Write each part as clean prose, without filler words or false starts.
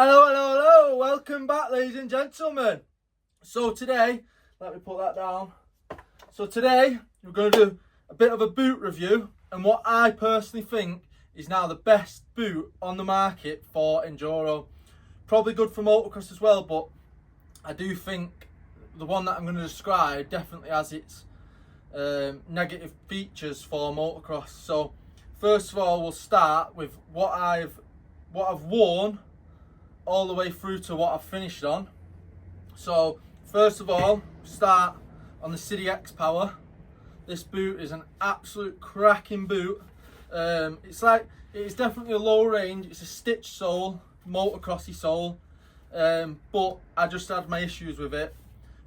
Hello, hello, hello. Welcome back, ladies and gentlemen. So today, let me put that down. So today, we're going to do a bit of a boot review and what I personally think is now the best boot on the market for Enduro. Probably good for motocross as well, but I do think the one that I'm going to describe definitely has its negative features for motocross. So first of all, we'll start with what I've worn all the way through to what I've finished on. So first of all, start on the Sidi X-Power. This boot is an absolute cracking boot. It's definitely a low range. It's a stitched sole, motocrossy sole, but I just had my issues with it.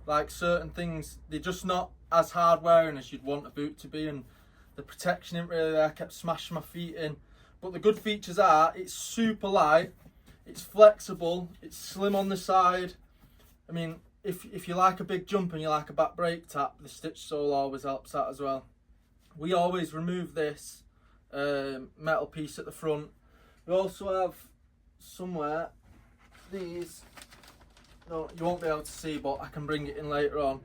Like certain things, they're just not as hard wearing as you'd want a boot to be, and the protection isn't really there. I kept smashing my feet in. But the good features are it's super light, it's flexible, it's slim on the side. I mean, if you like a big jump and you like a back brake tap, the stitched sole always helps that as well. We always remove this metal piece at the front. We also have somewhere these, no, you won't be able to see, but I can bring it in later on.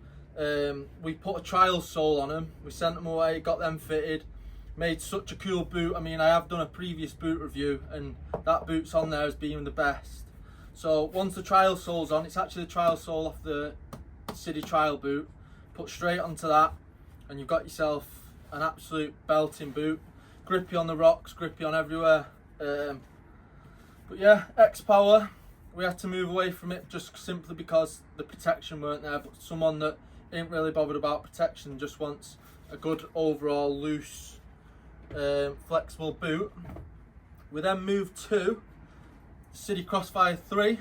We put a trial sole on them, we sent them away, got them fitted, made such a cool boot. I mean, I have done a previous boot review and that boot's on there as being the best. So once the trial sole's on, it's actually the trial sole off the Sidi trial boot, put straight onto that and you've got yourself an absolute belting boot. Grippy on the rocks, grippy on everywhere. But yeah, X-Power, we had to move away from it just simply because the protection weren't there. But someone that ain't really bothered about protection, just wants a good overall loose flexible boot. We then moved to Sidi Crossfire 3,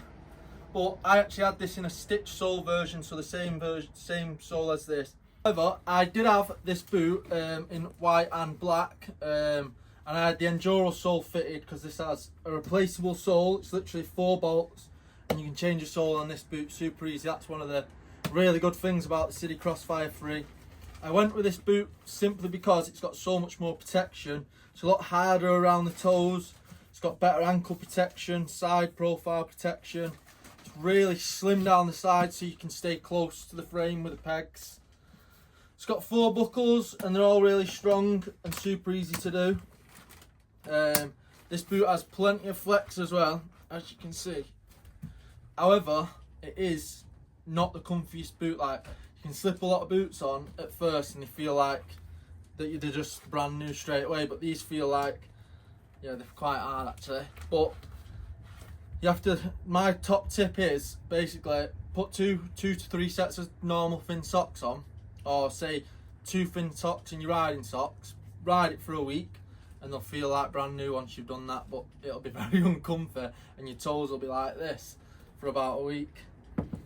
but I actually had this in a stitched sole version, so the same sole as this. However, I did have this boot in white and black, and I had the Enduro sole fitted because this has a replaceable sole. It's literally 4 bolts and you can change your sole on this boot super easy. That's one of the really good things about the Sidi Crossfire 3. I went with this boot simply because it's got so much more protection. It's a lot harder around the toes. It's got better ankle protection, side profile protection. It's really slim down the side so you can stay close to the frame with the pegs. It's got 4 buckles and they're all really strong and super easy to do. This boot has plenty of flex as well, as you can see. However, it is not the comfiest boot. Like, you can slip a lot of boots on at first and they feel like that they're just brand new straight away, but these feel like, yeah, they're quite hard actually. But you have to, my top tip is basically put two to three sets of normal thin socks on, or say 2 thin socks in your riding socks, ride it for a week and they'll feel like brand new once you've done that, but it'll be very uncomfy and your toes will be like this for about a week.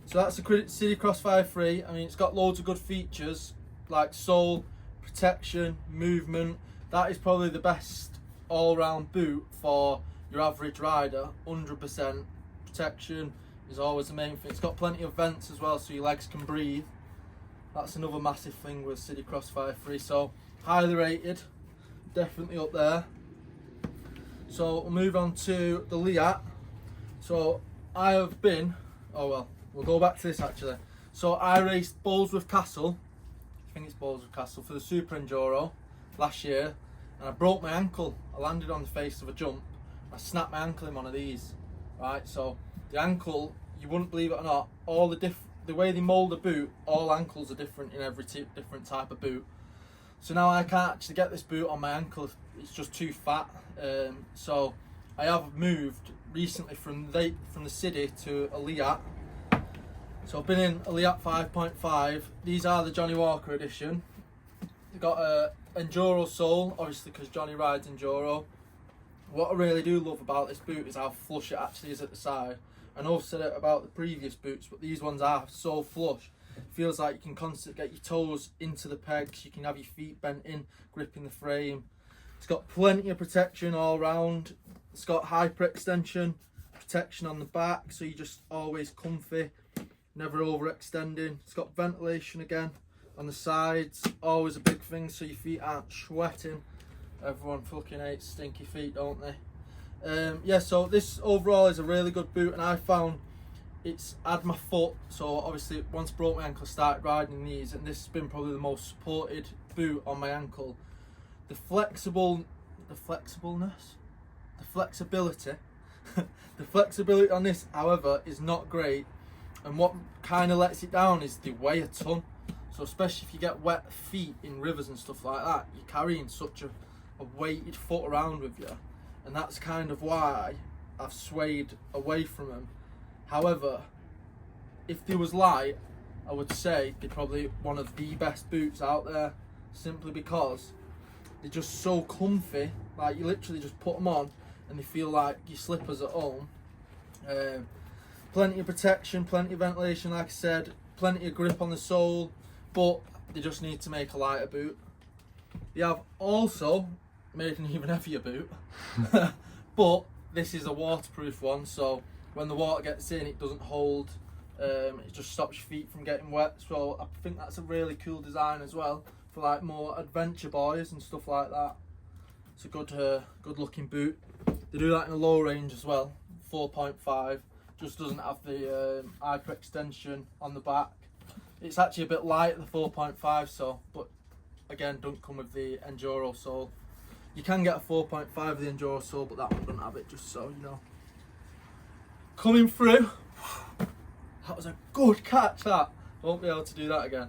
So that's the Sidi Crossfire 3. I mean, it's got loads of good features like sole, protection, movement. That is probably the best all-round boot for your average rider. 100% protection is always the main thing. It's got plenty of vents as well so your legs can breathe. That's another massive thing with Sidi Crossfire 3. So highly rated, definitely up there. So we'll move on to the Leatt. So I have been, oh well, we'll go back to this actually. So I raced Bowlsworth Castle, I think it's Bowlsworth Castle, for the Super Enduro last year, and I broke my ankle. I landed on the face of a jump. I snapped my ankle in one of these. Right, so the ankle, you wouldn't believe it or not, all the way they mould a boot, all ankles are different in every different type of boot. So now I can't actually get this boot on my ankle, it's just too fat. So I have moved recently from the Sidi to a Leatt. So I've been in a Leatt 5.5. These are the Johnny Walker edition. They've got a Enduro sole, obviously because Johnny rides Enduro. What I really do love about this boot is how flush it actually is at the side. I know I've said it about the previous boots, but these ones are so flush. It feels like you can constantly get your toes into the pegs, you can have your feet bent in, gripping the frame. It's got plenty of protection all round. It's got hyperextension protection on the back, so you're just always comfy, never overextending. It's got ventilation again on the sides, always a big thing so your feet aren't sweating. Everyone fucking hates stinky feet, don't they? Yeah, so this overall is a really good boot, and I found it's had my foot, so obviously once I broke my ankle I started riding these, and this has been probably the most supported boot on my ankle. The flexibility the flexibility on this, however, is not great, and what kind of lets it down is they weigh a ton. So especially if you get wet feet in rivers and stuff like that, you're carrying such a weighted foot around with you, and that's kind of why I've swayed away from them. However, if they was light, I would say they're probably one of the best boots out there, simply because they're just so comfy. Like, you literally just put them on and they feel like your slippers at home. Plenty of protection, plenty of ventilation, like I said, plenty of grip on the sole, but they just need to make a lighter boot. They have also made an even heavier boot, but this is a waterproof one, so when the water gets in, it doesn't hold, it just stops your feet from getting wet. So I think that's a really cool design as well for like more adventure boys and stuff like that. It's a good looking boot. They do that in a low range as well, 4.5. Just doesn't have the hyperextension on the back. It's actually a bit light, the 4.5, so, but again, don't come with the Enduro sole. You can get a 4.5 with the Enduro sole, but that one doesn't have it, just so you know. Coming through, that was a good catch, that. Won't be able to do that again.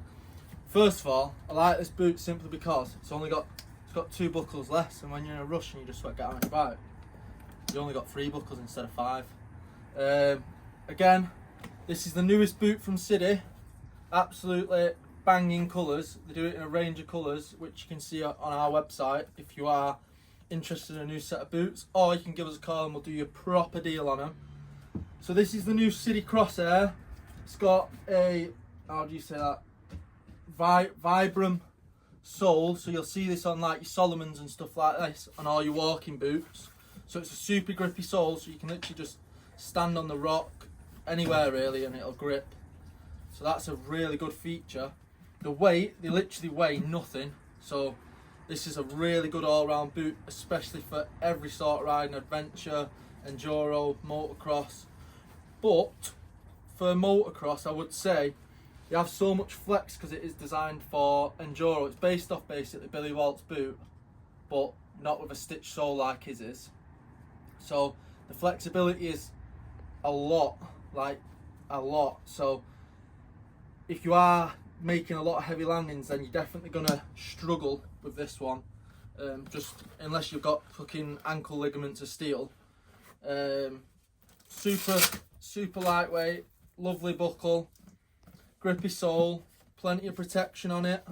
First of all, I like this boot simply because it's got 2 buckles less, and when you're in a rush and you just want to get on your bike, you only got 3 buckles instead of 5. Again, this is the newest boot from Sidi. Absolutely banging colours. They do it in a range of colours, which you can see on our website if you are interested in a new set of boots, or you can give us a call and we'll do you a proper deal on them. So this is the new Sidi Crossair. It's got a, how do you say that, Vibram sole, so you'll see this on like your Solomons and stuff like this, on all your walking boots. So it's a super grippy sole, so you can literally just stand on the rock anywhere really and it'll grip. So that's a really good feature. The weight, they literally weigh nothing, so this is a really good all-round boot, especially for every sort of riding, adventure, enduro, motocross. But for motocross, I would say you have so much flex because it is designed for enduro. It's based off basically Billy Walt's boot, but not with a stitch sole like his is. So the flexibility is a lot, like a lot. So if you are making a lot of heavy landings, then you're definitely gonna struggle with this one, just unless you've got fucking ankle ligaments of steel. Super lightweight, lovely buckle, grippy sole, plenty of protection on it,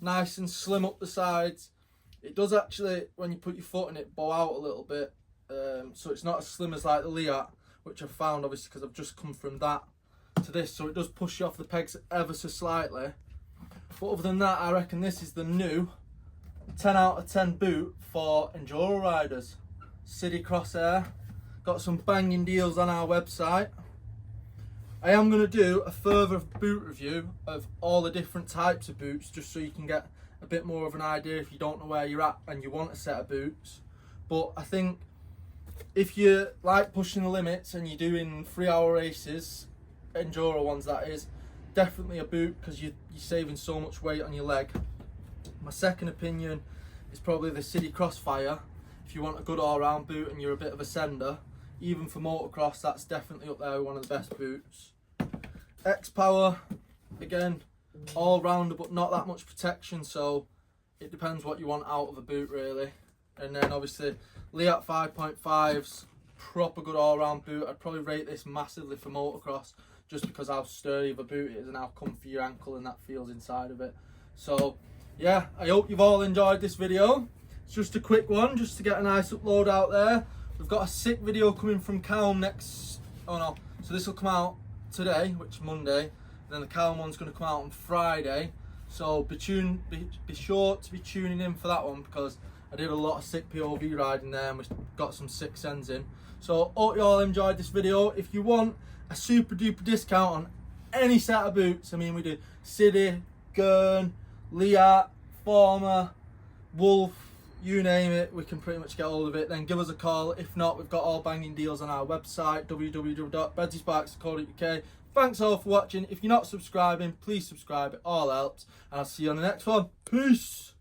nice and slim up the sides. It does actually, when you put your foot in it, bow out a little bit, so it's not as slim as like the Leatt, which I've found obviously because I've just come from that to this, so it does push you off the pegs ever so slightly. But other than that, I reckon this is the new 10 out of 10 boot for enduro riders. Sidi Crossfire. Got some banging deals on our website. I am going to do a further boot review of all the different types of boots, just so you can get a bit more of an idea if you don't know where you're at and you want a set of boots. But I think if you like pushing the limits and you're doing 3-hour races, enduro ones that is, definitely a boot, because you're saving so much weight on your leg. My second opinion is probably the Sidi Crossfire. If you want a good all-round boot and you're a bit of a sender, even for motocross, that's definitely up there with one of the best boots. X-Power, again, all-rounder but not that much protection, so it depends what you want out of a boot really. And then obviously Leatt 5.5's proper good all-round boot. I'd probably rate this massively for motocross, just because how sturdy of a boot it is and how comfy your ankle and that feels inside of it. So yeah, I hope you've all enjoyed this video. It's just a quick one, just to get a nice upload out there. We've got a sick video coming from Calm so this will come out today, which is Monday, and then the Calm one's going to come out on Friday. So be sure to be tuning in for that one, because I did a lot of sick POV riding there and we got some sick sends in. So hope you all enjoyed this video. If you want a super duper discount on any set of boots, I mean, we do Sidi, Gurn, Leatt, Former, Wolf, you name it, we can pretty much get hold of it. Then give us a call. If not, we've got all banging deals on our website, www.bedsparks.co.uk. Thanks all for watching. If you're not subscribing, please subscribe, it all helps, and I'll see you on the next one. Peace.